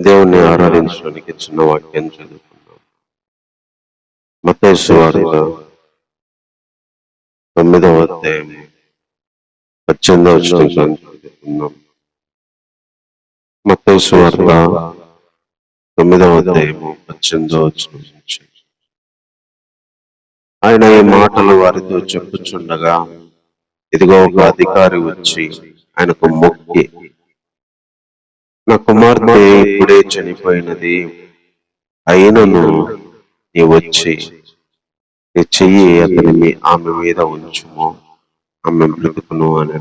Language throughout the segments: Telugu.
దేవుణ్ణి ఆరాధించడానికి చిన్న వాక్యం చదువుకున్నాం. మత్తయి సువార్త 9వ అధ్యాయం 18వ వచనం చదువుకున్నాం. మత్తయి సువార్త 9వ అధ్యాయము 18వ వచనం నుంచి ఆయన ఈ మాటలు వారితో చెప్పుచుండగా, ఇదిగో ఒక అధికారి వచ్చి ఆయనకు మొక్కి, నా కుమార్తె ఇప్పుడే చనిపోయినది, అయినను నీ వచ్చి నీ చెయ్యి ఆమె మీద ఉంచుము, ఆమె బ్రతుకును అని.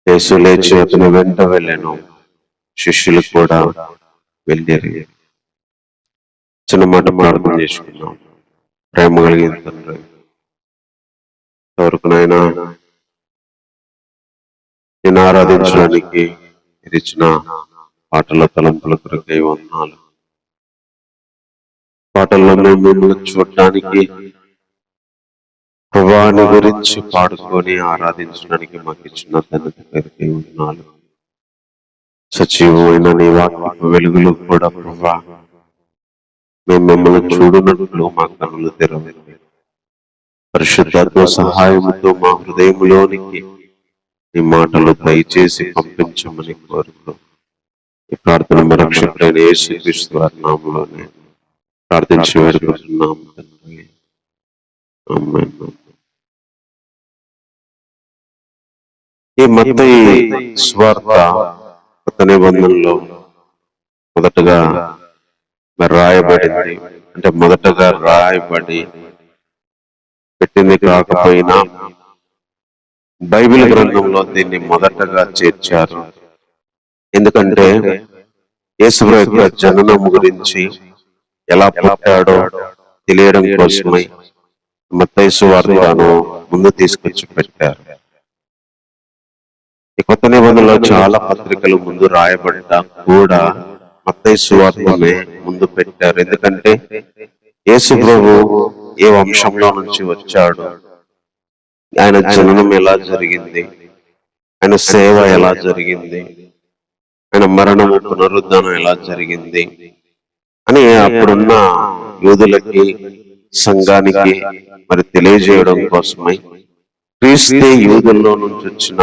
యేసు లేచి అతని వెంట వెళ్ళాను, శిష్యులు కూడా వెళ్ళారు. చిన్న మాట ప్రార్థన చేసుకున్నాం. ప్రేమ కలిగిన తండ్రి, ఎవరికనైనా నేను ఆరాధించడానికి ఇచ్చిన పాటల తలంపుల కొరకై వందనాలు. పాటల్లో మేము చూడటానికి, ప్రభాని గురించి పాడుకొని ఆరాధించడానికి మాకు ఇచ్చిన ధన్యత కొరకై వందనాలు. సజీవమైన నీ వాక్యపు వెలుగులు కూడా ప్రభా మేము మిమ్మల్ని చూడనట్లు మా కన్నులు తెరవండి. పరిశుద్ధాత్మ సహాయంతో మా హృదయంలోనికి ఈ మాటలు దయచేసి పంపించమని కోరుతూ ఈ ప్రార్థన మా రక్షకుడైన యేసుక్రీస్తు వారి నామములోనే ప్రార్థించి వేడుకుంటున్నాము తండ్రి. ఆమేన్. ఈ మత్తయి సువార్త కొత్త నిబంధనలో మొదటగా రాయబడింది. అంటే మొదటగా రాయబడి పెట్టింది కాకపోయినా బైబిల్ గ్రంథంలో దీన్ని మొదటగా చేర్చారు. ఎందుకంటే యేసు యొక్క జననం గురించి, ఎలా పుట్టాడో తెలియడం కోసమై మత్తయి సువార్తను ముందు తీసుకొచ్చి పెట్టారు. ఈ కొత్త నిబంధనలో చాలా పత్రికలు ముందు రాయబడ్డా కూడా మత్తయి సువార్తనే ముందు పెట్టారు. ఎందుకంటే యేసు ప్రభు ఏ వంశంలో నుంచి వచ్చాడు, ఆయన జననం ఎలా జరిగింది, ఆయన సేవ ఎలా జరిగింది, ఆయన మరణము పునరుద్ధానం ఎలా జరిగింది అని అప్పుడున్న యూదులకి, సంఘానికి మరి తెలియజేయడం కోసమై, క్రీస్తే యూదుల్లో నుంచి వచ్చిన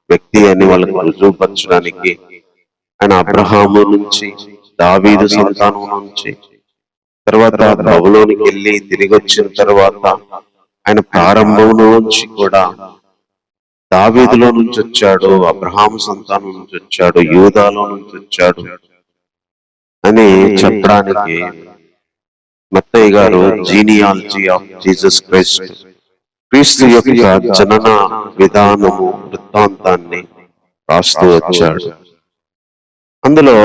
వ్యక్తి అని వాళ్ళకి రుజువుపరచడానికి ఆయన అబ్రహాము నుంచి, దావీదు సంతానం నుంచి, తర్వాత బబులోనికి వెళ్ళి తిరిగి వచ్చిన తర్వాత ఆయన ప్రారంభం నుంచి కూడా దావీదులో నుంచి వచ్చాడు, అబ్రహాము సంతానం నుంచి వచ్చాడు, యూదాలో నుంచి వచ్చాడు అని చెప్పడానికి మత్తయి గారు జీనియాలజీ ఆఫ్ జీసస్ క్రైస్ట్, క్రీస్తు యొక్క జనన విధానము వృత్తాంతాన్ని రాస్తూ వచ్చాడు. అందులో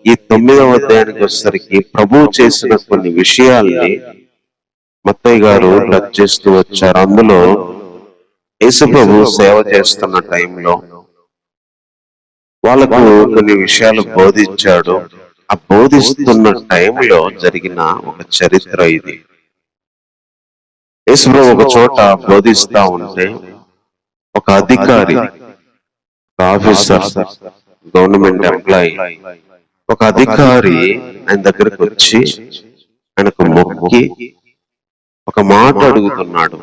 ఈ 9వ అధ్యాయానికి వచ్చేసరికి ప్రభువు చేసిన కొన్ని విషయాల్ని మత్తయి గారు టచ్ చేస్తూ వచ్చారు. అందులో యేసు ప్రభు సేవ చేస్తున్న టైంలో వాళ్ళకు కొన్ని విషయాలు బోధించాడు. ఆ బోధిస్తున్న టైంలో జరిగిన ఒక చరిత్ర ఇది. యేసు ప్రభు ఒక చోట బోధిస్తా ఉంటే ఒక అధికారి, ఆఫీసర్, గవర్నమెంట్ ఎంప్లాయీ, ఒక అధికారి ఆయన దగ్గరకు వచ్చి ఆయనకు మొక్కి ఒక మాట అడుగుతున్నాడు.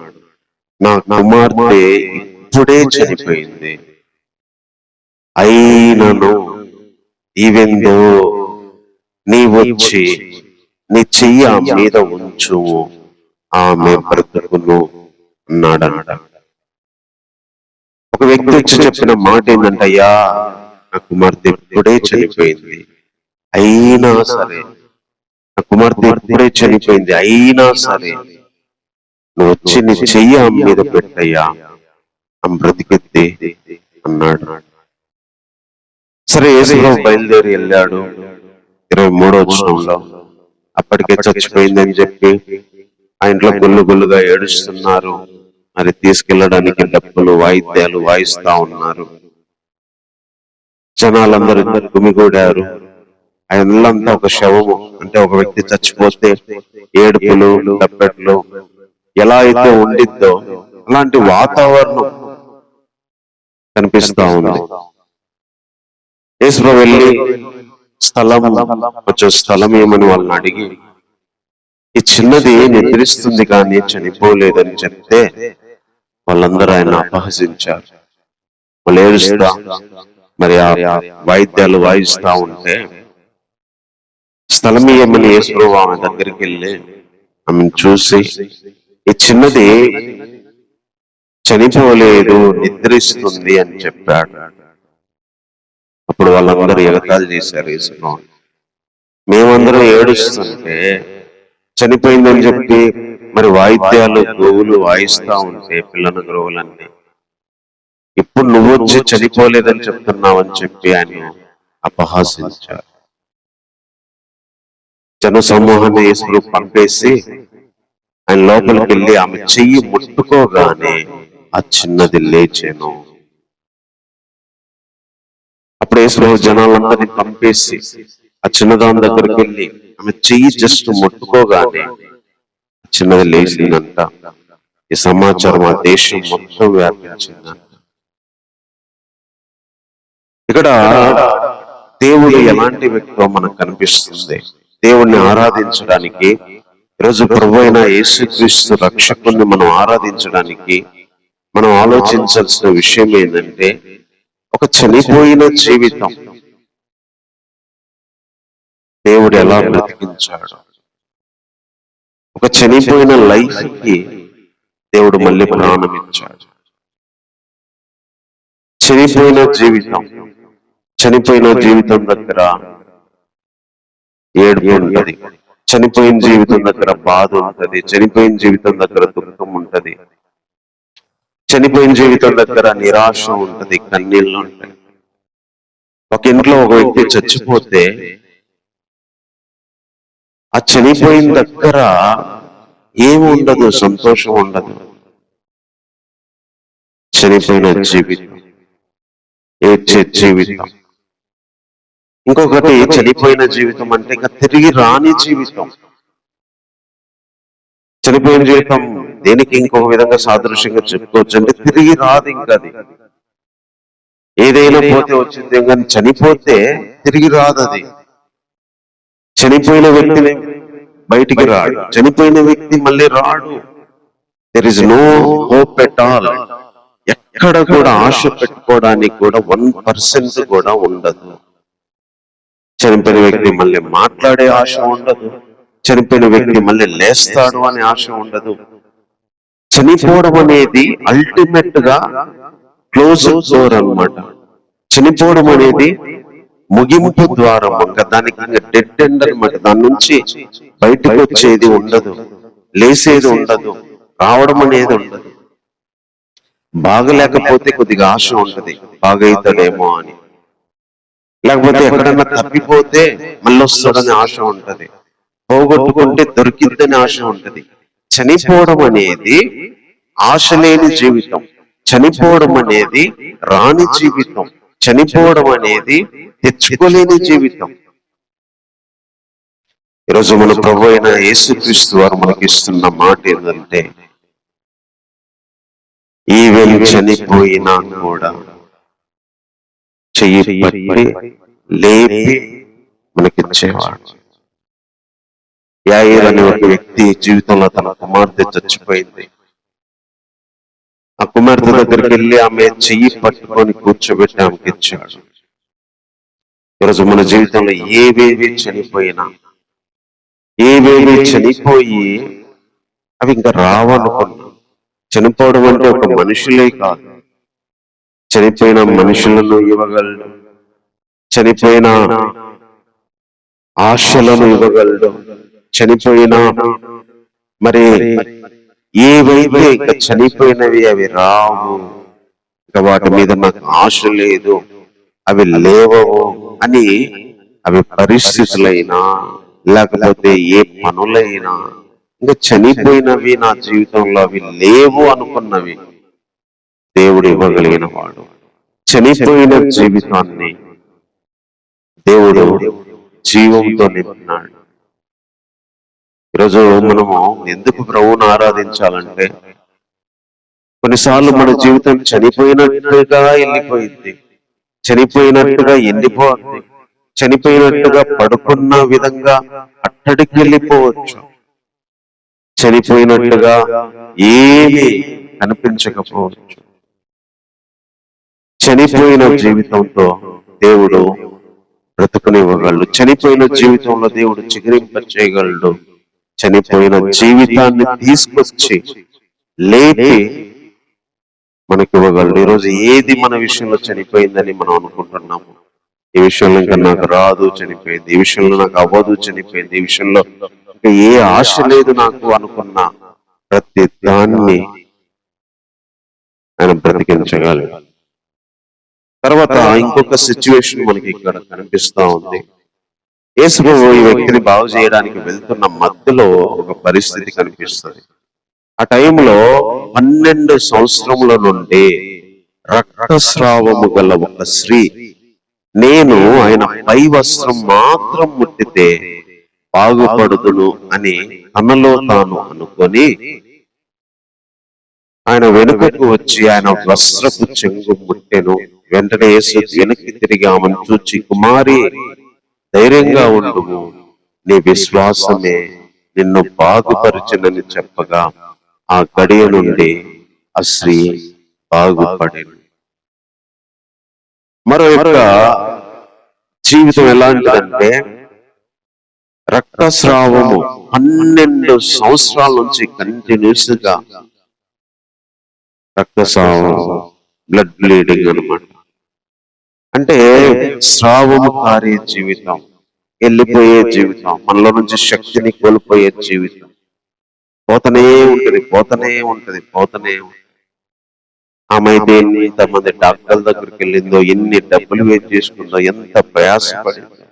నా కుమార్తె ఇప్పుడే చనిపోయింది, అయినను ఈవెందో నీ వచ్చి నీ చెయ్యి ఆ మీద ఉంచు, ఆమె బ్రతుకును అన్నాడంట. ఒక వ్యక్తి వచ్చి చెప్పిన మాట ఏంటంటే, అయ్యా నా కుమార్తె ఇప్పుడే చనిపోయింది, అయినా సరే, నా కుమార్తె ఇప్పుడే చనిపోయింది, అయినా సరే నువ్వు వచ్చి నీ చెయ్యి ఆమె మీద పెట్టయ్యా, ఆమె బ్రతికెత్తి అన్నాడు. సరే, యేసు బయలుదేరి వెళ్ళాడు. 23వ వచనంలో అప్పటికే చచ్చిపోయిందని చెప్పి ఆ ఇంట్లో గుల్లుగా ఏడుస్తున్నారు. మరి తీసుకెళ్ళడానికి డప్పులు, వాయిద్యాలు వాయిస్తా ఉన్నారు. జనాలందరూ గుమిగూడారు. ఆ ఇల్లంతా ఒక శవము, అంటే ఒక వ్యక్తి చచ్చిపోతే ఏడుపులు, డప్పెట్లు ఎలా అయితే ఉండిద్దో అలాంటి వాతావరణం కనిపిస్తా ఉంది. యేసు వెళ్ళి కొంచెం స్థలం ఏమని వాళ్ళని అడిగి, ఈ చిన్నది నిద్రిస్తుంది కానీ చనిపోలేదని చెప్తే వాళ్ళందరూ ఆయన అపహసించారు. వాళ్ళు ఏడుస్తా మరి ఆ వాయిద్యాలు వాయిస్తా ఉంటే స్థలం ఏమని యేసుప్రభువు ఆమె దగ్గరికి వెళ్ళి ఆమెను చూసి, ఈ చిన్నది చనిపోలేదు, నిద్రిస్తుంది అని చెప్పాడు. అప్పుడు వాళ్ళందరూ ఎగతాళి చేశారు యేసుప్రభువు. మేమందరం ఏడుస్తుంటే చనిపోయిందని చెప్పి మరి వాయిద్యాలు గోవులు వాయిస్తా ఉంటే పిల్లల గ్రోవులన్నీ, ఇప్పుడు నువ్వు వచ్చి చనిపోలేదని చెప్తున్నావని చెప్పి ఆయన అపహాసించారు. జన సమూహాన్ని యేసుప్రభువు పంపేసి ఆయన లోపలికి వెళ్ళి ఆమె చెయ్యి ముట్టుకోగానే ఆ చిన్నది లేచెను. అప్పుడు యేసుప్రభువు జనాలందరినీ పంపేసి ఆ చిన్నదాని దగ్గరికి వెళ్ళి ఆమె చెయ్యి జస్ట్ ముట్టుకోగానే చిన్నది లేచిందంట. ఈ సమాచారం ఆ దేశం మొత్తం వ్యాపించిందంట. ఇక్కడ దేవుడు ఎలాంటి వ్యక్తితో మనకు కనిపిస్తుంది. దేవుణ్ణి ఆరాధించడానికి, ఈరోజు ప్రభు అయిన యేసుక్రీస్తు రక్షకుని మనం ఆరాధించడానికి మనం ఆలోచించాల్సిన విషయం ఏంటంటే, ఒక చనిపోయిన జీవితం దేవుడు ఎలా బ్రతికించాడు. ఒక చనిపోయిన లైఫ్ కి దేవుడు మళ్ళీ ప్రాణం ఇచ్చాడు. చనిపోయిన జీవితం దగ్గర ఏడుపు ఉంటది, చనిపోయిన జీవితం దగ్గర బాధ ఉంటది, చనిపోయిన జీవితం దగ్గర దుఃఖం ఉంటది, చనిపోయిన జీవితం దగ్గర నిరాశ ఉంటది, కన్నీళ్ళు ఉంటాయి. ఒక ఇంట్లో ఒక వ్యక్తి చచ్చిపోతే ఆ చనిపోయిన దగ్గర ఏమి ఉండదు, సంతోషం ఉండదు. చనిపోయిన జీవితం, ఏడ్చే జీవితం. ఇంకొకటి చనిపోయిన జీవితం అంటే ఇంకా తిరిగి రాని జీవితం. చనిపోయిన జీవితం దేనికి ఇంకొక విధంగా సాదృశ్యంగా చెప్పుకోవచ్చు అంటే తిరిగి రాదు. ఇంకా అది ఏదైనా పోతే వచ్చింది, కానీ చనిపోతే తిరిగి రాదు. అది చనిపోయిన వ్యక్తిని బయటికి రాడు, చనిపోయిన వ్యక్తి మళ్ళీ రాడు. There is no hope at all. ఎక్కడ కూడా ఆశ పెట్టుకోవడానికి కూడా 1% కూడా ఉండదు. చనిపోయిన వ్యక్తి మళ్ళీ మాట్లాడే ఆశ ఉండదు, చనిపోయిన వ్యక్తి మళ్ళీ లేస్తాడు అనే ఆశ ఉండదు. చనిపోవడం అనేది అల్టిమేట్ గా క్లోజ్ డోర్ అన్నమాట. చనిపోవడం అనేది ముగింపు ద్వారం. ఇంకా దానికి డెడ్ ఎండ్ అన్నమాట. దాని నుంచి బయటకు వచ్చేది ఉండదు, లేసేది ఉండదు, రావడం అనేది ఉండదు. బాగలేకపోతే కొద్దిగా ఆశ ఉంటది, బాగైతాడేమో అని. లేకపోతే ఎక్కడన్నా తప్పిపోతే మళ్ళీ వస్తాడని ఆశ ఉంటది, పోగొట్టుకుంటే దొరికిద్దని ఆశ ఉంటది. చనిపోవడం అనేది ఆశ లేని జీవితం, చనిపోవడం అనేది రాని జీవితం, చనిపోవడం అనేది తెచ్చుకోలేని జీవితం. ఈరోజు మన ప్రభు అయిన యేసుక్రీస్తు వారు మనకి ఇస్తున్న మాట ఏంటంటే, ఈవెన్ చనిపోయినా కూడా చెయ్యి పట్టి లేపి మనకిచ్చేవాడు. యాయిర్ అనే ఒక వ్యక్తి జీవితంలో తన కుమార్తె చచ్చిపోయింది. ఆ కుమార్తె దగ్గరికి వెళ్ళి ఆమె చెయ్యి పట్టుకొని కూర్చోబెట్టి ఆమెకి ఇచ్చాడు. ఈరోజు మన జీవితంలో ఏవేవి చనిపోయినా, ఏవేవి చనిపోయి అవి ఇంకా రావనుకున్నా. చనిపోవడం అంటే ఒక మనుషులే కాదు, చనిపోయిన మనుషులను ఇవ్వగలడు, చనిపోయిన ఆశలను ఇవ్వగలడు, చనిపోయిన మరి ఏవైతే ఇంకా చనిపోయినవి అవి రావు, ఇంకా వాటి మీద నాకు ఆశ లేదు, అవి లేవవు అని, అవి పరిస్థితులైనా లేకపోతే ఏ పనులైనా ఇంకా చనిపోయినవి నా జీవితంలో అవి లేవు అనుకున్నవి దేవుడు ఇవ్వగలిగిన వాడు. చనిపోయిన జీవితాన్ని దేవుడు జీవంతో నింపినాడు. ఈరోజు మనము ఎందుకు ప్రభువును ఆరాధించాలంటే, కొన్నిసార్లు మన జీవితం చనిపోయినట్టుగా వెళ్ళిపోయింది, చనిపోయినట్టుగా ఎండిపోతుంది, చనిపోయినట్టుగా పడుకున్న విధంగా అట్టడికి వెళ్ళిపోవచ్చు. చనిపోయినట్టుగా ఏమీ కనిపించకపోవచ్చు. చనిపోయిన జీవితంతో దేవుడు బ్రతుకునివ్వగలడు. చనిపోయిన జీవితంలో దేవుడు చిగురింప చేయగలడు. చనిపోయిన జీవితాన్ని తీసుకొచ్చి లేపి మనకి ఇవ్వగలడు. ఈరోజు ఏది మన విషయంలో చనిపోయిందని మనం అనుకుంటున్నాము. ఈ విషయంలో ఇంకా నాకు రాదు, చనిపోయింది. ఈ విషయంలో నాకు అవ్వదు, చనిపోయింది. ఈ విషయంలో ఇంకా ఏ ఆశ లేదు నాకు అనుకున్న ప్రతి దాన్ని ఆయన బ్రతికించగలడు. తర్వాత ఇంకొక సిచ్యువేషన్ మనకి ఇక్కడ కనిపిస్తా ఉంది. యేసు ప్రభువు ఈ వ్యక్తిని బాగు చేయడానికి వెళ్తున్న మధ్యలో ఒక పరిస్థితి కనిపిస్తుంది. ఆ టైంలో 12 సంవత్సరముల నుండి రక్తస్రావము గల ఒక స్త్రీ, నేను ఆయన పై వస్త్రం మాత్రం ముట్టితే బాగుపడుదును అని తనలో తాను అనుకొని ఆయన వెనుకకు వచ్చి ఆయన వస్త్రపు చెంగు ముట్టెను. వెంటనే యేసు వెనక్కి తిరిగి ఆమెను చూచి, కుమారి, ధైర్యంగా ఉండుము, నీ విశ్వాసమే నిన్ను బాగుపరిచినని చెప్పగా ఆ గడియ నుండి ఆ స్త్రీ బాగుపడెను. మరో యొక్క జీవితం ఎలాంటిదంటే, రక్తస్రావము 12 సంవత్సరాల నుంచి కంటిన్యూస్ గా రక్తస్రావం, బ్లడ్ బ్లీడింగ్ అన్నమాట. అంటే స్రావము కారే జీవితం, వెళ్ళిపోయే జీవితం, మనలో నుంచి శక్తిని కోల్పోయే జీవితం. పోతనే ఉంటది, పోతనే ఉంటది, పోతనే ఉంటది. ఆమె అయితే ఎంతమంది డాక్టర్ల దగ్గరికి వెళ్ళిందో, ఎన్ని డబ్బులు వేస్ట్ చేసుకుందో, ఎంత ప్రయాసపడిందో.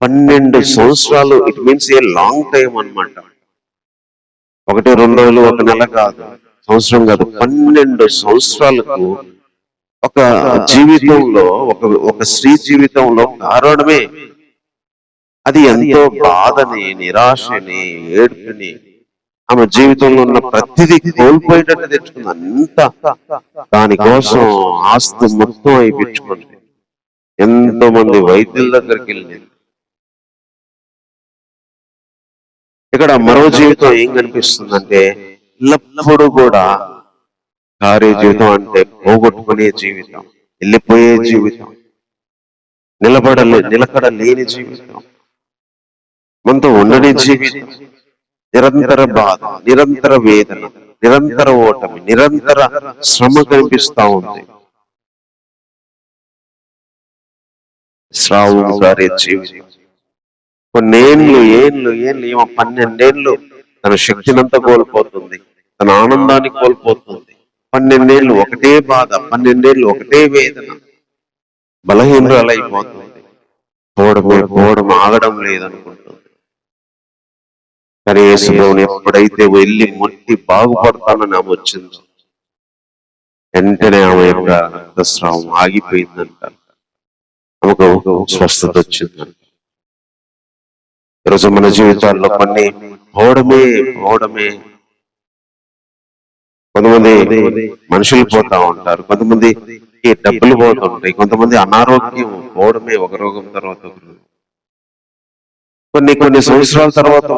12 సంవత్సరాలు, it means a long time అన్నమాట. 1-2 రోజులు, 1 నెల కాదు, సంవత్సరం కాదు, 12 సంవత్సరాలకు ఒక జీవితంలో, ఒక స్త్రీ జీవితంలో కారణమే అది ఎంతో బాధని, నిరాశని, ఏడుపుని, ఆమె జీవితంలో ఉన్న ప్రతిదీ కోల్పోయేటట్టు తెచ్చుకుంది. అంతా దానికోసం ఆస్తి మొత్తం అయిపించుకుంది. ఎంతో మంది వైద్యుల దగ్గరికి వెళ్ళింది. ఇక్కడ మరో జీవితం ఏం కనిపిస్తుందంటే, ఎల్లప్పుడూ కూడా కారే జీవితం, అంటే పోగొట్టుకునే జీవితం, వెళ్ళిపోయే జీవితం, నిలకడ లేని జీవితం, మనతో ఉండని జీవితం, నిరంతర బాధ, నిరంతర వేదన, నిరంతర ఓటమి, నిరంతర శ్రమ కనిపిస్తా ఉంది. స్రావం కారే జీవితం. కొన్నేళ్ళు, ఏళ్ళు 12 ఏళ్ళు తన శక్తినంతా కోల్పోతుంది, తన ఆనందాన్ని కోల్పోతుంది. 12 ఏళ్ళు ఒకటే బాధ, 12 ఏళ్ళు ఒకటే వేదన, బలహీనరాలైపోతుంది. పోవడం ఆగడం లేదనుకుంటుంది. కానీ యేసు ప్రభువుని ఎప్పుడైతే వెళ్ళి ముట్టి బాగుపడతానని ఆమె వచ్చిందో, వెంటనే ఆమె యొక్క రక్తస్రావం ఆగిపోయిందంట. ఆమెకు స్వస్థత వచ్చిందంట. ఈరోజు మన జీవితాల్లో కొన్ని పోవడమే. కొంతమంది మనుషులు పోతా ఉంటారు, కొంతమంది డబ్బులు పోతుంటాయి, కొంతమంది అనారోగ్యం పోవడమే, ఒక రోగం తర్వాత ఒక రోగం. కొన్ని సంవత్సరాల తర్వాత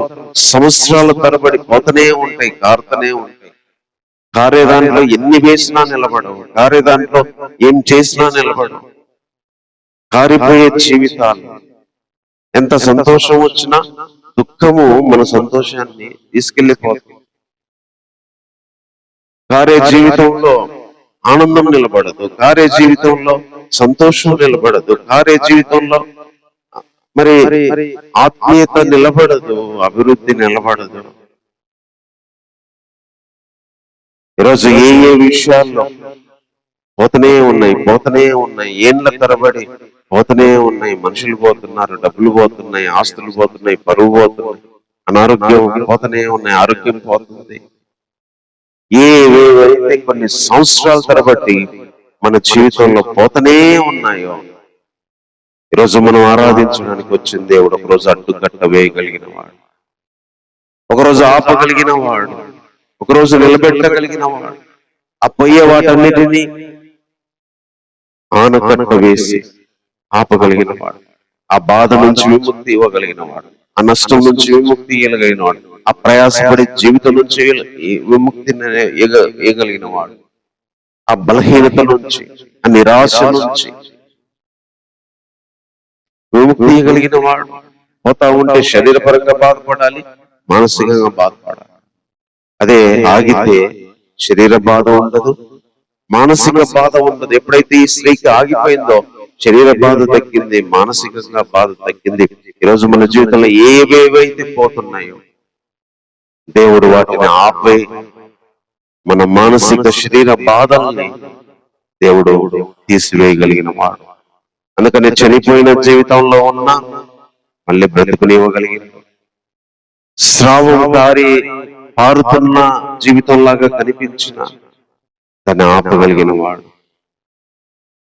సంవత్సరాల తరబడి పోతనే ఉంటాయి, కారుతూనే ఉంటాయి. కారే దాంట్లో ఎన్ని వేసినా నిలబడవు, కారే దాంట్లో ఏం చేసినా నిలబడవు. కారిపోయే జీవితాలు. ఎంత సంతోషం వచ్చినా దుఃఖము మన సంతోషాన్ని తీసుకెళ్లిపోతుంది. కారే జీవితంలో ఆనందం నిలబడదు, కారే జీవితంలో సంతోషం నిలబడదు, కారే జీవితంలో మరి ఆత్మీయత నిలబడదు, అభివృద్ధి నిలబడదు. ఈరోజు ఏ విషయాల్లో పోతనే ఉన్నాయి, ఏండ్ల తరబడి పోతనే ఉన్నాయి. మనుషులు పోతున్నారు, డబ్బులు పోతున్నాయి, ఆస్తులు పోతున్నాయి, పరువు పోతున్నాయి, అనారోగ్యం పోతనే ఉన్నాయి, ఆరోగ్యం పోతుంది. ఏవేవైతే కొన్ని సంవత్సరాల తరబడి మన జీవితంలో పోతనే ఉన్నాయో, ఈరోజు మనం ఆరాధించడానికి వచ్చిన దేవుడు ఒకరోజు అడ్డుకట్ట వేయగలిగిన వాడు, ఒకరోజు ఆపగలిగిన వాడు, ఒకరోజు నిలబెట్టగలిగిన వాడు, ఆ పోయే వాటన్నిటినీ ఆనకట్ట వేసి ఆపగలిగిన వాడు, ఆ బాధ నుంచి విముక్తి ఇవ్వగలిగిన వాడు, ఆ నష్టం నుంచి విముక్తి ఇవ్వగలిగిన వాడు, ఆ ప్రయాసపడి జీవితం నుంచి విముక్తిని ఇవ్వగలిగిన వాడు, ఆ బలహీనత నుంచి, ఆ నిరాశ నుంచి విముక్తి ఇవ్వగలిగిన వాడు. పోతా ఉంటే శరీరపరంగా బాధపడాలి, మానసికంగా బాధపడాలి. అదే ఆగితే శరీర బాధ ఉండదు, మానసిక బాధ ఉండదు. ఎప్పుడైతే ఈ స్త్రీకి ఆగిపోయిందో శరీర బాధ తగ్గింది, మానసికంగా బాధ తగ్గింది. ఈరోజు మన జీవితంలో ఏవేవైతే పోతున్నాయో దేవుడు వాటిని ఆపే మన మానసిక శరీర బాధల్ని దేవుడు తీసివేయగలిగిన వాడు. అందుకని చనిపోయిన జీవితంలో ఉన్న మళ్ళీ బ్రతుకునివ్వగలిగిన, స్రావం దారి పారుతున్న జీవితంలాగా కనిపించిన దాన్ని ఆపగలిగిన వాడు.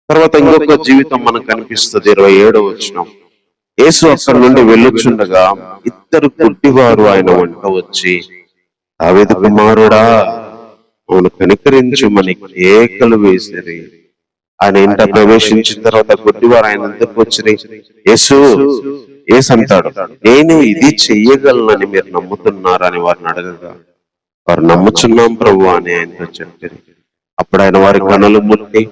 తర్వాత ఇంకొక జీవితం మనకు కనిపిస్తుంది. 27వ వచనం, యేసు అక్కడి నుండి వెళ్ళొచ్చుండగా ఇద్దరు గుడ్డివారు ఆయన వెంట వచ్చి, దావీదు కుమారుడా అవును కనికరించుమని కేకలు వేసిరి. ఆయన ఇంట ప్రవేశించిన తర్వాత గుడ్డివారు ఆయన దగ్గరకు వచ్చి, యేసు అంటాడు, నేను ఇది చెయ్యగలనని మీరు నమ్ముతున్నారని వారిని అడగగా, వారు నమ్ముచున్నాం ప్రభు అని ఆయనతో చెప్పారు. అప్పుడు ఆయన వారి కనులు ముట్టి,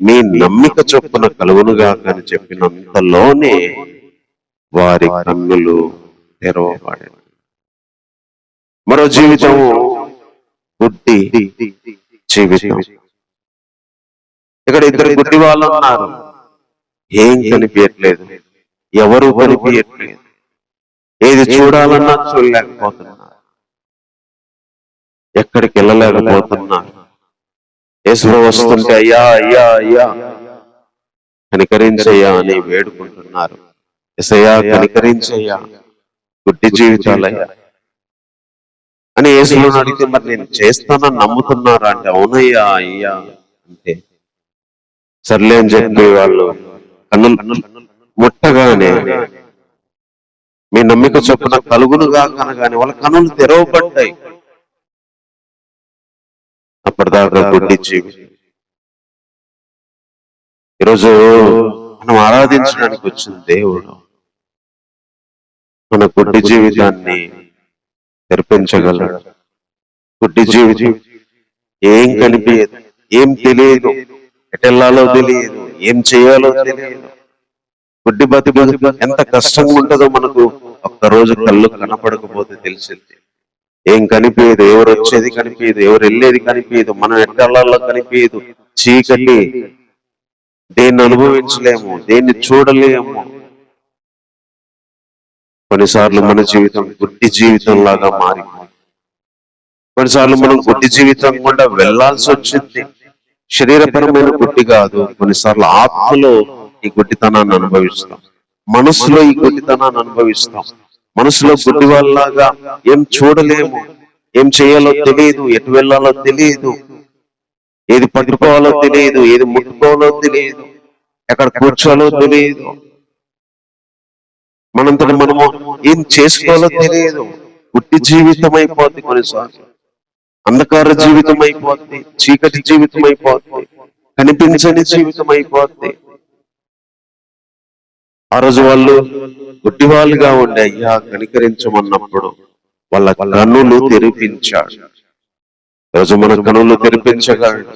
మీ నమ్మిక చొప్పున కలుగునుగా అని చెప్పినంతలోనే వారి కన్నులు తెరవబడాయి. మరో జీవితం గుడ్డి జీవితం. ఇక్కడ ఇద్దరు గుడ్డి వాళ్ళు ఉన్నారు. ఏం కనిపించట్లేదు, ఎవరు కనిపించట్లేదు, ఏది చూడాలన్నా చూడలేకపోతున్నారు, ఎక్కడికి వెళ్ళలేకపోతున్నారు. యేసు వస్తుంటే అయ్యా అయ్యా అయ్యా కనికరించయ్యా అని వేడుకుంటున్నారు. యేసయ్యా కనికరించయ్యా, గుడ్డి జీవితాలయ్యా అని యేసులో అడిగితే, మరి నేను చేస్తానని నమ్ముతున్నారా అంటే, అవునయ్యా అయ్యా అంటే సర్లే అని చెప్పి వాళ్ళు కన్నులు ముట్టగానే మీ నమ్మిక చొప్పున కలుగునుగా కనగానే వాళ్ళ కన్నులు తెరవబడ్డాయి. అప్పటిదాకా గుడ్డి జీవితం. ఈరోజు మనం ఆరాధించడానికి వచ్చిన దేవుడు మన గుడ్డి జీవితాన్ని తెరిపించగలడు. గుడ్డి జీవితం ఏం కనిపించదు, ఏం తెలియదు, ఎటెళ్లాలో తెలియదు, ఏం చేయాలో తెలియదు. గుడ్డి బతుకు ఎంత కష్టంగా ఉంటుందో మనకు ఒక్కరోజు కళ్ళు కనపడకపోతే తెలిసింది. ఏం కనిపించదు, ఎవరు వచ్చేది కనిపించదు, ఎవరు వెళ్ళేది కనిపించదు, మనం ఎట్టెళ్లాలో కనిపించదు. చీకటి, దేన్ని అనుభవించలేము, దేన్ని చూడలేము. కొన్నిసార్లు మన జీవితం గుడ్డి జీవితం లాగా మారిపోయింది. కొన్నిసార్లు మనం గుడ్డి జీవితం కూడా వెళ్లాల్సి వచ్చింది. శరీరపరమైన గుడ్డి కాదు, కొన్నిసార్లు ఆత్మలో ఈ గుడ్డితనాన్ని అనుభవిస్తాం, మనసులో ఈ గుడ్డితనాన్ని అనుభవిస్తాం. మనసులో గుడ్డి వాళ్ళలాగా ఏం చూడలేము, ఏం చేయాలో తెలియదు, ఎటు వెళ్ళాలో తెలియదు, ఏది పట్టుకోవాలో తెలియదు, ఏది ముట్టుకోవాలో తెలియదు, ఎక్కడ కూర్చోవాలో తెలియదు, మనంతటి మనము ఏం చేసుకోవాలో తెలియదు. గుడ్డి జీవితం అయిపోద్ది, కొన్నిసార్లు అంధకార జీవితం అయిపోద్ది, చీకటి జీవితం అయిపోద్ది, కనిపించని జీవితం అయిపోద్ది. ఆ రోజు వాళ్ళు గుడ్డి వాళ్ళుగా ఉండి అయ్యా కనికరించమన్నప్పుడు వాళ్ళ కన్నులు తెరిపించాడు. ఈరోజు మన కన్నులు తెరిపించగలడు.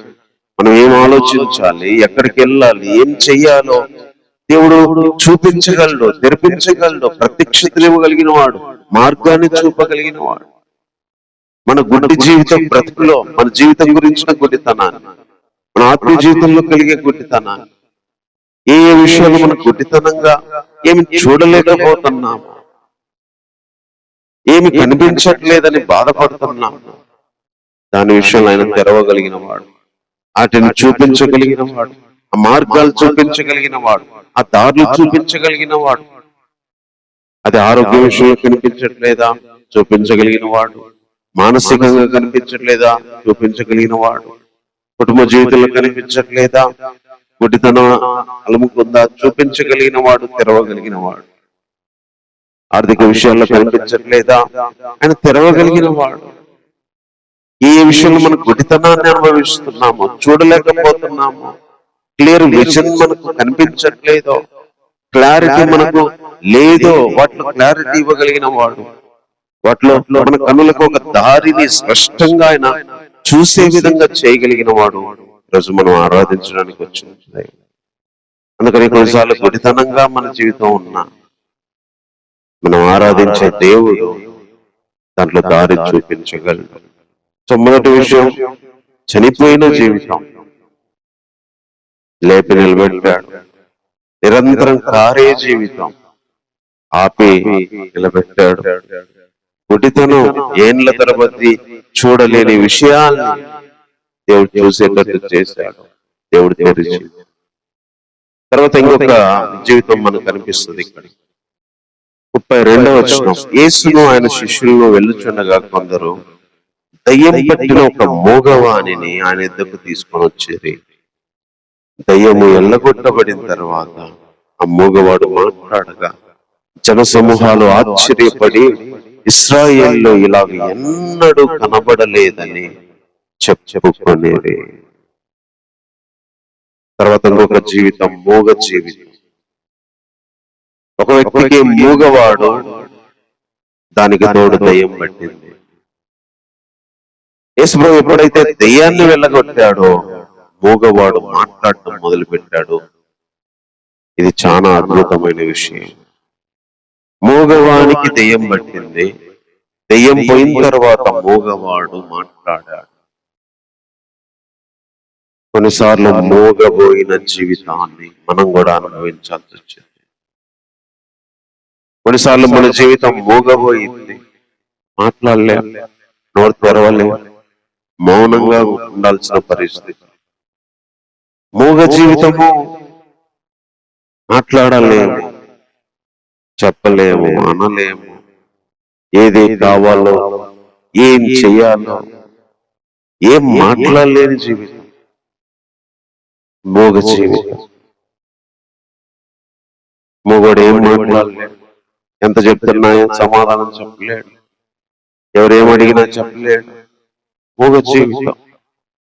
మనం ఏం ఆలోచించాలి, ఎక్కడికి వెళ్ళాలి, ఏం చెయ్యాలో దేవుడు చూపించగలడు, తెరిపించగలడు, ప్రత్యక్షతలు ఇవ్వగలిగిన వాడు, మార్గాన్ని చూపగలిగిన వాడు. మన గుడ్డి జీవితం బ్రతుకులో మన జీవితం గురించిన గుడ్డితనాన్ని, మన ఆత్మీయ జీవితంలో కలిగే గుడ్డితనాన్ని, ఏ విషయాలు మన గుడ్డితనంగా ఏమి చూడలేకపోతున్నాము, ఏమి కనిపించట్లేదని బాధపడుతున్నాము, దాని విషయంలో ఆయన తెరవగలిగిన వాడు, వాటిని చూపించగలిగిన వాడు, ఆ మార్గాలు చూపించగలిగిన వాడు, ఆ దారులు చూపించగలిగిన వాడు. అది ఆరోగ్య విషయంలో కనిపించట్లేదా, చూపించగలిగిన వాడు. మానసికంగా కనిపించట్లేదా, చూపించగలిగిన వాడు. కుటుంబ జీవితంలో కనిపించట్లేదా, గుడ్డితనం అలుముకుందా, చూపించగలిగిన వాడు, తెరవగలిగిన వాడు. ఆర్థిక విషయాల్లో కనిపించట్లేదా, ఆయన తెరవగలిగిన వాడు. ఏ విషయంలో మనం గుడ్డితనాన్ని అనుభవిస్తున్నామో, చూడలేకపోతున్నామో, క్లియర్ విజన్ మనకు కనిపించట్లేదో, క్లారిటీ మనకు లేదో వాటిలో క్లారిటీ ఇవ్వగలిగిన వాడు, వాటిలో మన కన్నులకు ఒక దారిని స్పష్టంగా ఆయన చూసే విధంగా చేయగలిగిన వాడు ఈరోజు మనం ఆరాధించడానికి వచ్చింది. అందుకని కొన్నిసార్లు గుడితనంగా మన జీవితం ఉన్నా మనం ఆరాధించే దేవుడు దాంట్లో దారి చూపించగలడు. సో మొదటి విషయం, చనిపోయిన జీవితం లేపి నిలబెట్టాడు. నిరంతరం కారే జీవితం ఆపి నిలబెట్టాడు. గుడితనం ఏండ్ల తరబడి చూడలేని విషయాల్ని దేవుడు చూసేటట్టు చేశాడు. దేవుడు తెరిచి తర్వాత ఇంకొక జీవితం మనకు కనిపిస్తుంది ఇక్కడ 32వ వచనం. యేసును ఆయన శిష్యులను వెళ్ళుచుండగా కొందరు దయ్యం పట్టిన ఒక మూగవాణిని ఆయన ఎద్దకు తీసుకొని వచ్చేది. దయ్యము ఎల్లగొట్టబడిన తర్వాత ఆ మూగవాడు మాట్లాడగా జనసమూహాలు ఆశ్చర్యపడి ఇశ్రాయేల్లో ఇలాగ ఎన్నడూ కనబడలేదని చెప్పుకునేది. తర్వాత ఇంకొక జీవితం, మూగ జీవితం. ఒక వ్యక్తికి మూగవాడు, దానికి తోడు దయ్యం పట్టింది. యేసుప్రభు ఎప్పుడైతే దయ్యాన్ని వెళ్ళగొట్టాడో మూగవాడు మాట్లాడటం మొదలు పెట్టాడు. ఇది చాలా అద్భుతమైన విషయం. మూగవానికి దెయ్యం పట్టింది, దెయ్యం పోయిన తర్వాత మూగవాడు మాట్లాడాడు. కొన్నిసార్లు మూగబోయిన జీవితాన్ని మనం కూడా అనుభవించాల్సి వచ్చింది. కొన్నిసార్లు మన జీవితం మూగబోయింది, మాట్లాడలేం, నోరు తెరవలేం, మౌనంగా ఉండాల్సిన పరిస్థితి. మూగ జీవితము మాట్లాడలేము, చెప్పలేము, అనలేము, ఏది కావాలో ఏం చెయ్యాలో ఏం మాట్లాడలేని జీవితం మూగ జీవితం. మూగోడు ఏం మాట్లాడలేడు, ఎంత చెప్తున్నా సమాధానం చెప్పలేడు, ఎవరేమడిగినా చెప్పలేడు. మూగ జీవితం,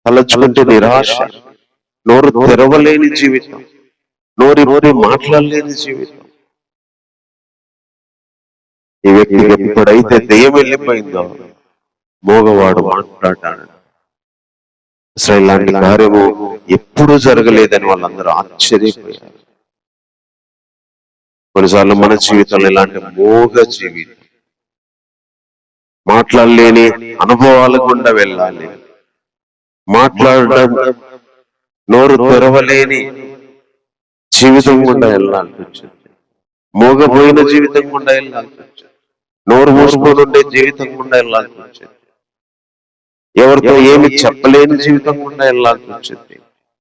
తలచుకుంటే నిరాశ, నోరు తెరవలేని జీవితం, నోరి మాట్లాడలేని జీవితం. ఈ వ్యక్తికి ఎప్పుడైతే దెయ్యం వెళ్ళిపోయిందో మూగవాడు మాట్లాడాడు. అసలు ఇలాంటి కార్యము ఎప్పుడూ జరగలేదని వాళ్ళందరూ ఆశ్చర్యపోయారు. కొన్నిసార్లు మన జీవితంలో ఇలాంటి మూగ జీవితం, మాట్లాడలేని అనుభవాల గుండా వెళ్ళాలి, మాట్లాడడం నోరు తెరవలేని జీవితం గుండా వెళ్ళాల్సి వచ్చింది, మూగపోయిన జీవితం గుండా వెళ్ళాల్సి వచ్చింది, నోరు మూసుకొని ఉండే జీవితం గుండా వెళ్ళాల్సి వచ్చింది, ఎవరితో ఏమి చెప్పలేని జీవితం గుండా వెళ్ళాల్సి వచ్చింది,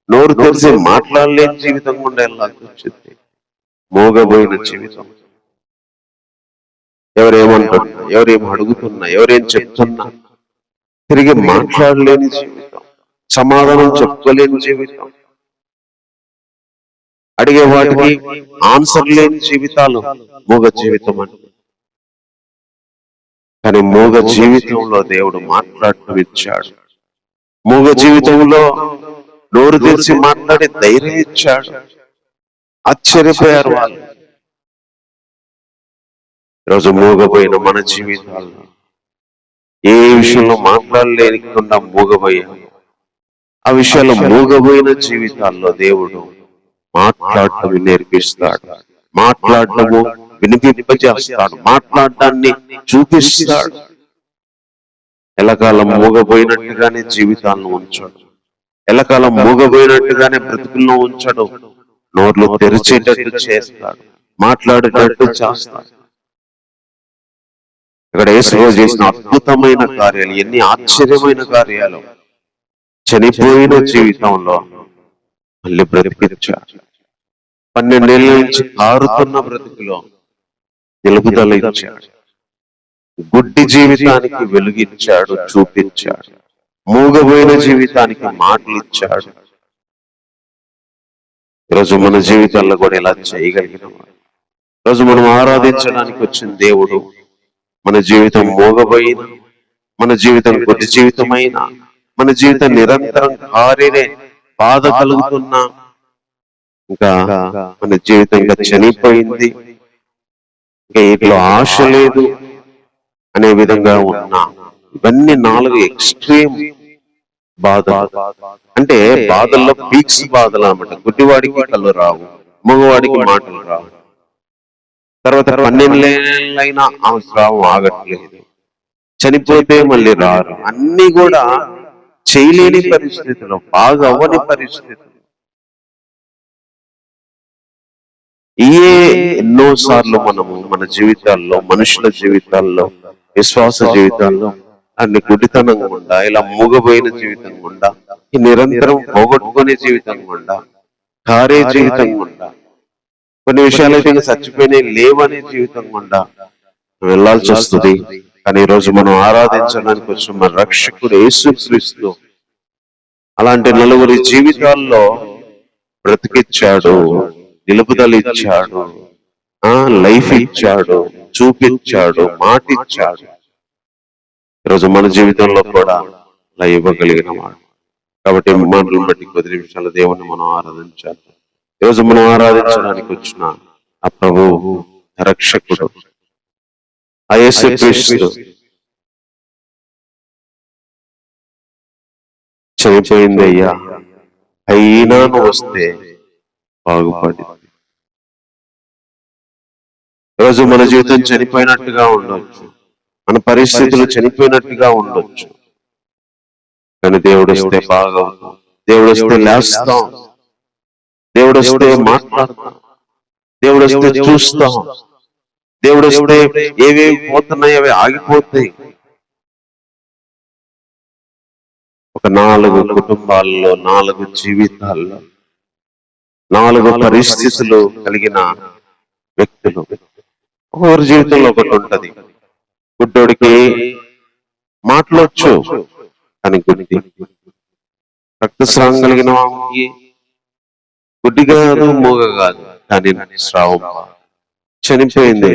నోరు తెరిచి మాట్లాడలేని జీవితం గుండా వెళ్ళాల్సి వచ్చింది. మూగబోయిన జీవితం, ఎవరేమంటున్నా, ఎవరేం అడుగుతున్నా, ఎవరేం చెప్తున్నా తిరిగి మాట్లాడలేని జీవితం, సమాధానం చెప్పుకోలేని జీవితం, అడిగే వాటికి ఆన్సర్ లేని జీవితాలు మూగ జీవితం అంటే. కానీ మూగ జీవితంలో దేవుడు మాట్లాడటం ఇచ్చాడు. మూగ జీవితంలో నోరు తెరిచి మాట్లాడి ధైర్యం ఇచ్చాడు. ఆశ్చర్యపోయారు వాళ్ళు. ఈరోజు మూగపోయిన మన జీవితాల్లో ఏ విషయంలో మాట్లాడలేకుండా మూగపోయాము, ఆ విషయాల్లో మూగపోయిన జీవితాల్లో దేవుడు మాట్లాడటం నేర్పిస్తాడు, మాట్లాడటము వినిపింపజేస్తాడు, మాట్లాడటాన్ని చూపిస్తాడు. ఎల్లకాలం మూగపోయినట్టుగానే జీవితాలను ఉంచడు, ఎల్లకాలం మూగపోయినట్టుగానే బ్రతుకుల్లో ఉంచడు. నోర్లు తెరిచేటట్టు చేస్తాడు, మాట్లాడేటట్టు చేస్తాడు. ఇక్కడ యేసు చేసిన అద్భుతమైన కార్యాలు, ఎన్ని ఆశ్చర్యమైన కార్యాలు. చనిపోయిన జీవితంలో మళ్ళీ బ్రతికించాడు. 12 ఏళ్ల నుంచి కారుతున్న బ్రతుకులో నిలుపుదల ఇచ్చాడు. గుడ్డి జీవితానికి వెలుగిచ్చాడు, చూపించాడు. మూగబోయిన జీవితానికి మాటలు ఇచ్చాడు. ఈరోజు మన జీవితాల్లో కూడా ఇలా చేయగలిగిన వాడు. ఈరోజు మనం ఆరాధించడానికి వచ్చిన దేవుడు మన జీవితం మూగబోయిన, మన జీవితం గుడ్డి జీవితమైన, మన జీవితం నిరంతరం కారినే బాధ కలుగుతున్నా, ఇంకా మన జీవితం ఇంకా చనిపోయింది, ఇంకా ఇట్లా ఆశ లేదు అనే విధంగా ఉన్నా. ఇవన్నీ 4 ఎక్స్ట్రీమ్ బాధ. అంటే బాధల్లో పీక్స్ బాధలు అన్నమాట. గుడ్డివాడికి కళ్ళు రావు, మగవాడికి మాటలు రావు. తర్వాత 12 ఏళ్ళైనా ఆ స్రావం ఆగట్లేదు, చనిపోతే మళ్ళీ రారు. అన్ని కూడా చేయలేని పరిస్థితులు, బాగా అవ్వని పరిస్థితులు. ఎన్నోసార్లు మనము మన జీవితాల్లో, మనుషుల జీవితాల్లో, విశ్వాస జీవితాల్లో అన్ని గుడితనం గుండా, ఇలా మూగబోయిన జీవితం గుండా, ఈ నిరంతరం పోగొట్టుకునే జీవితం గుండా, కారే జీవితం గుండా, కొన్ని విషయాలైతే ఇంకా చచ్చిపోయినాయి లేవనే జీవితం గుండా వెళ్లాల్సి వస్తుంది. కానీ ఈరోజు మనం ఆరాధించడానికి వచ్చిన మన రక్షకుడు యేసుక్రీస్తు అలాంటి నలుగురి జీవితాల్లో బ్రతికిచ్చాడు, నిలుపుదల ఇచ్చాడు, లైఫ్ ఇచ్చాడు, చూపించాడు, మాట ఇచ్చాడు. ఈరోజు మన జీవితంలో కూడా అలా ఇవ్వగలిగిన వాడు. కాబట్టి మాటలను బట్టి కొద్ది నిమిషాల దేవుణ్ణి మనం ఆరాధించాలి. ఈరోజు మనం ఆరాధించడానికి వచ్చిన ఆ ప్రభువు రక్షకుడు, ఆ యేసుక్రీస్తు చనిపోయింది అయ్యా, అయినా నువ్వు వస్తే బాగుపడి. ఈరోజు మన జీవితం చనిపోయినట్టుగా ఉండొచ్చు, మన పరిస్థితులు చనిపోయినట్టుగా ఉండొచ్చు, కానీ దేవుడు వస్తే బాగవుతాం, దేవుడు వస్తే లేస్తాం, దేవుడు వస్తే మాట్లాడతాం, దేవుడు వస్తే చూస్తాం, దేవుడు వస్తే ఏవేవి పోతున్నాయి అవి ఆగిపోతాయి. ఒక 4 కుటుంబాల్లో, 4 జీవితాల్లో, 4 పరిస్థితులు కలిగిన వ్యక్తులు. ఒకరి జీవితంలో ఒకటి ఉంటది. గుడ్డోడికి మాట్లాడొచ్చు కానీ గుడ్డి, రక్తస్రావం కలిగిన వానికి గుడ్డి కాదు, మూగ కాదు, కానీ స్రావం చనిపోయింది.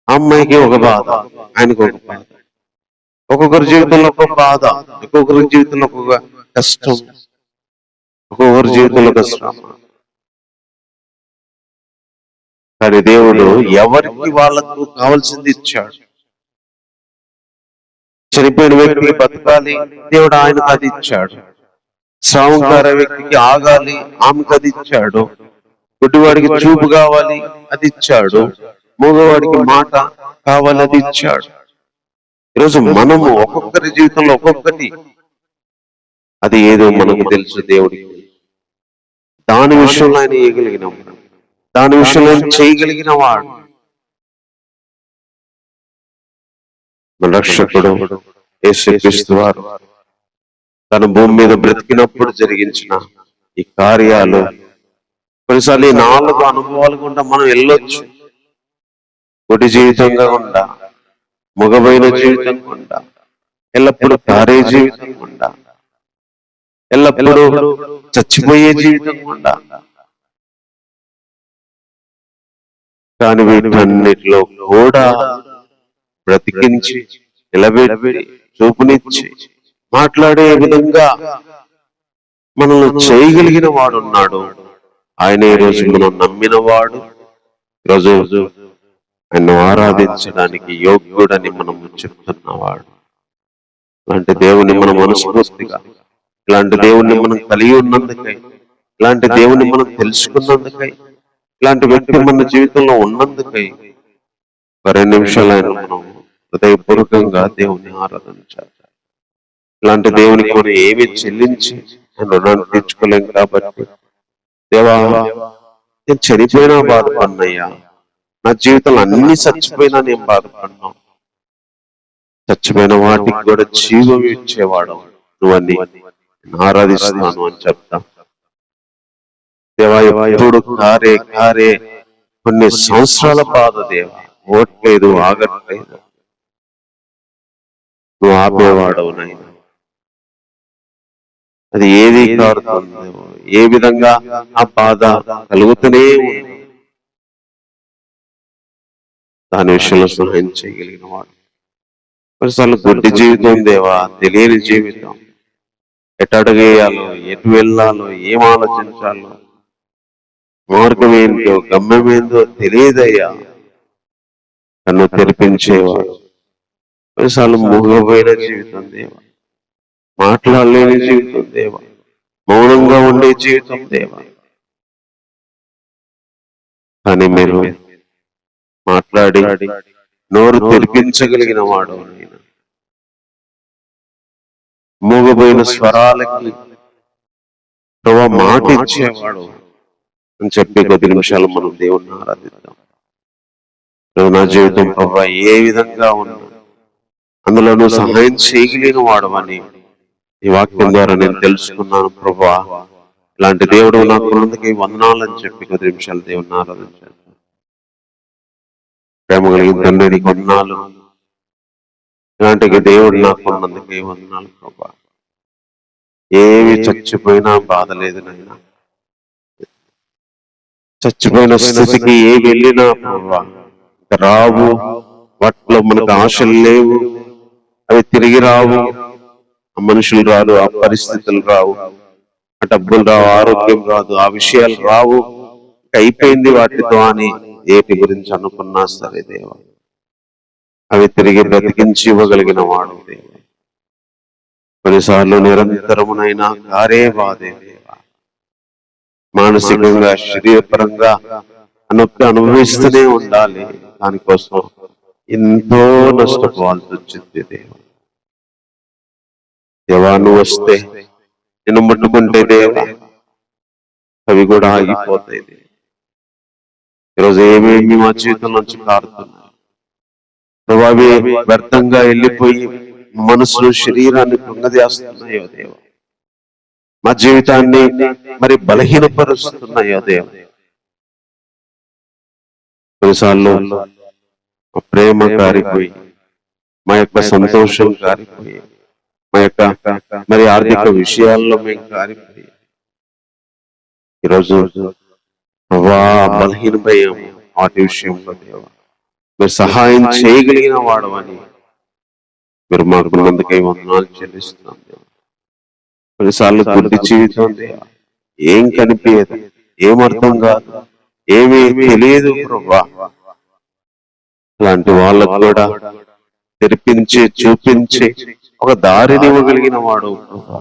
అమ్మాయికి ఒక బాధ, ఆయనకు ఒక బాధ. ఒక్కొక్కరి జీవితంలో ఒక బాధ, ఒక్కొక్కరి జీవితంలో ఒక్కొక్క కష్టం, ఒక్కొక్కరి జీవితంలో ఒక శ్రమ. కానీ దేవుడు ఎవరికి వాళ్ళకు కావాల్సింది ఇచ్చాడు. చనిపోయిన వ్యక్తికి బతకాలి, దేవుడు ఆయనకు అది ఇచ్చాడు. స్రావంకార వ్యక్తికి ఆగాలి, ఆమెకు అది ఇచ్చాడు. గుడ్డివాడికి చూపు కావాలి, అది ఇచ్చాడు. మూగవాడికి మాట కావాలి, అది ఇచ్చాడు. ఈరోజు మనము ఒక్కొక్కరి జీవితంలో ఒక్కొక్కటి, అది ఏదో మనకు తెలుసు దేవుడికి. దాని విషయంలో ఆయన ఇవ్వగలిగిన వాడు, దాని విషయంలో చేయగలిగిన వాడు మన రక్షకుడు యేసుక్రీస్తు వారు. తన భూమి మీద బ్రతికినప్పుడు జరిగించిన ఈ కార్యాలు, కొన్నిసార్లు ఈ 4 అనుభవాలు గుండా మనం వెళ్ళొచ్చు. గుడి జీవితంగా గుండా, మగబోయిన జీవితం గుండా, ఎల్లప్పుడూ కారే జీవితం గుండా, ఎల్లప్పుడూ చచ్చిపోయే జీవితం గుండా. కానీ వీటన్నిటిలో కూడా బ్రతికించి, నిలబెట్టి, చూపునిచ్చి, మాట్లాడే విధంగా మనల్ని చేయగలిగిన వాడు ఉన్నాడు. ఆయన ఈరోజు మనం నమ్మిన వాడు, ఈరోజు ఆయన ఆరాధించడానికి యోగ్యుడని మనం చెప్తున్నవాడు. ఇలాంటి దేవుని మనం మనస్ఫూర్తిగా, ఇలాంటి దేవుణ్ణి మనం కలిగి ఉన్నందుకై, ఇలాంటి దేవుణ్ణి మనం తెలుసుకున్నందుకై, ఇలాంటి వ్యక్తి మన జీవితంలో ఉన్నందుకై 2 నిమిషాలు ఆయన మనం హృదయపూర్వకంగా దేవుని ఆరాధించాలి. ఇలాంటి దేవునికి మనం ఏమి చెల్లించి రుణాన్ని తీర్చుకోలేం. కాబట్టి దేవా, నేను చనిపోయినా బాధపడినయ్యా, నా జీవితంలో అన్ని చచ్చిపోయినా నేను బాధపడినా, చచ్చిపోయిన వాటికి కూడా జీవం ఇచ్చేవాడు నువ్వని ఆరాధిస్తాను అని చెప్తా. దేవా, ఎప్పుడు కారే కొన్ని సంవత్సరాల బాధ దేవా, ఓట్లేదు, ఆగట్లేదు, నువ్వు ఆపేవాడవు నాయన. అది ఏది కారుతుందేమో, ఏ విధంగా ఆ బాధ కలుగుతూనే ఉంది, దాని విషయంలో సహాయం చేయగలిగిన వాడు. కొన్నిసార్లు గుడ్డి జీవితం దేవా, తెలియని జీవితం, ఎటు అడుగేయాలో, ఎటు వెళ్ళాలో, ఏం ఆలోచించాలో, మార్గం ఏంటో గమ్యం ఏందో తెలియదయ్యా. నన్ను తెరిపించేవాడు. కొన్నిసార్లు మూగపోయిన జీవితం దేవా, మాట్లాడలేని జీవితం దేవా, మౌనంగా ఉండే జీవితం దేవా. కానీ మీరు మాట్లాడి నోరు తెరిపించగలిగిన వాడు. మూగపోయిన స్వరాలకి ప్రభా మాట ఇచ్చేవాడు అని చెప్పి కొద్ది నిమిషాలు మనం దేవుణ్ణి ఆరాధిద్దాం. నువ్వు నా జీవితం ప్రభా ఏ విధంగా ఉన్నా అందులో నువ్వు సహాయం చేయగలిగిన వాడవని ఈ వాక్యం ద్వారా నేను తెలుసుకున్నాను ప్రభా. ఇలాంటి దేవుడు నాకు ఉన్నందుకు వందనాలని చెప్పి కొద్ది నిమిషాలు దేవుణ్ణి ఆరాధించాను. ప్రేమ కలిగిన తండ్రి నీకు వందనాలు. ఇలాంటి దేవుడు నాకు ఉన్నందుకు వందనాలు ప్రభా. ఏవి చచ్చిపోయినా బాధ లేదు నాయన. చచ్చిపోయిన స్థితికి ఏ వెళ్ళినా ప్రభా రావు. వాటిలో మనకు ఆశలు లేవు, అవి తిరిగి రావు. ఆ మనుషులు రాదు, ఆ పరిస్థితులు రావు, ఆ డబ్బులు రావు, ఆరోగ్యం రాదు, ఆ విషయాలు రావు. అయిపోయింది వాటితో అని ఏటి గురించి అనుకున్నా సరే దేవా, అవి తిరిగి బ్రతికించి ఇవ్వగలిగిన వాడు దేవా. కొన్నిసార్లు నిరంతరమునైనా కారే బాధే దేవా. మానసికంగా శరీరపరంగా అనుభవిస్తూనే ఉండాలి. దానికోసం ఎంతో నష్టపోవాల్సి వచ్చింది దేవా. దేవా నువ్వు వస్తే నిన్ను ముట్టుకుంటే దేవా అవి కూడా ఆగిపోతాయి. ఈరోజు ఏమేమి మా జీవితం నుంచి కారుతున్నాయి ప్రభా, అవి వ్యర్థంగా వెళ్ళిపోయి మనసును శరీరాన్ని కృంగదీస్తున్నాయో దేవా. మా జీవితాన్ని మరి బలహీనపరుస్తున్నాయో దేవా. కొన్నిసార్లు మా ప్రేమ కారిపోయి, మా యొక్క సంతోషం కారిపోయి, మా యొక్క మరి ఆర్థిక విషయాల్లో మేము కారిపోయి ఈరోజు బలహీనమయ్యాము. వాటి విషయంలో దేవా మీరు సహాయం చేయగలిగిన వాడవని మీరు మాకు ముందుకై వందనాలు చెల్లిస్తున్నాం దేవా. కొన్నిసార్లు గుడ్డి జీవితం దేవా, ఏం కనిపించదు, ఏమర్థం కాదు, ఏమీ తెలియదు ప్రభా. అలాంటి వాళ్ళకు కూడా తెరిపించి చూపించి ఒక దారిని ఇవ్వగలిగిన వాడు ప్రభా.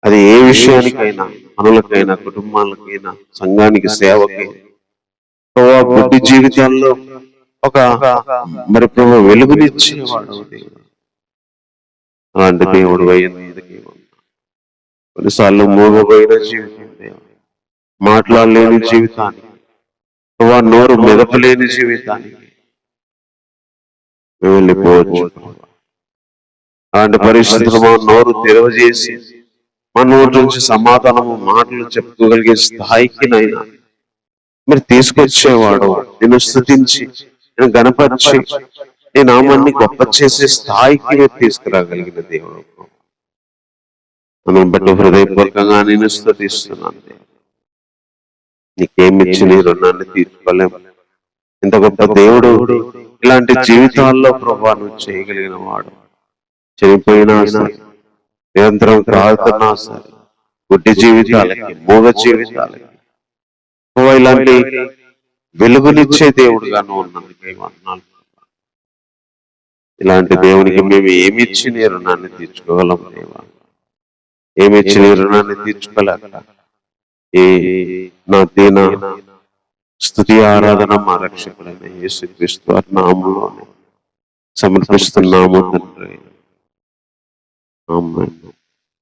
అది ఏ విషయానికైనా, పనులకైనా, కుటుంబాలకైనా, సంఘానికి, సేవకి బుద్ధి జీవితాల్లో ఒక మరి ప్రభు వెలుగునిచ్చేవాడు. అలాంటి దేవుడు అయ్యేందుకు కొన్నిసార్లు మూగపోయిన జీవితం దేవా, మాట్లాడలేని జీవితానికి, నోరు మెదపలేని జీవితానికి మేము వెళ్ళిపోవచ్చు. అలాంటి పరిస్థితులు మా నోరు తెరవజేసి మా నోటి నుంచి సమాధానము మాటలు చెప్పుకోగలిగే స్థాయికి నైనా మీరు తీసుకొచ్చేవాడు. నేను స్తుతించి, నేను గణపరిచి, నీ నామాన్ని గొప్ప చేసే స్థాయికి మీరు తీసుకురాగలిగిన దేవుడు. మనం బట్టి హృదయపూర్వకంగా నేను స్తుతిస్తున్నాను. నీకేమిచ్చి నీ రుణాన్ని తీర్చుకోలేము. ఇంత గొప్ప దేవుడు ఇలాంటి జీవితాల్లో ప్రభా నువ్వు చేయగలిగిన వాడు. చనిపోయినా సరే, నిరంతరం కాలుతున్నా సరే, గుడ్డి జీవితాలకి, మూగ జీవితాలకి ఇలాంటి వెలుగునిచ్చే దేవుడుగా నువ్వు ఉన్నందుకు ఇలాంటి దేవునికి మేము ఏమిచ్చి నీ రుణాన్ని తీర్చుకోగలం దేవా? ఏమిచ్చి నీ రుణాన్ని తీర్చుకోలేక ఈ నా దీన స్తుతి ఆరాధన మా రక్షకుడైన యేసుక్రీస్తు వారి నామములోనే సమర్పిస్తున్నాము తండ్రి. ఆమేన్.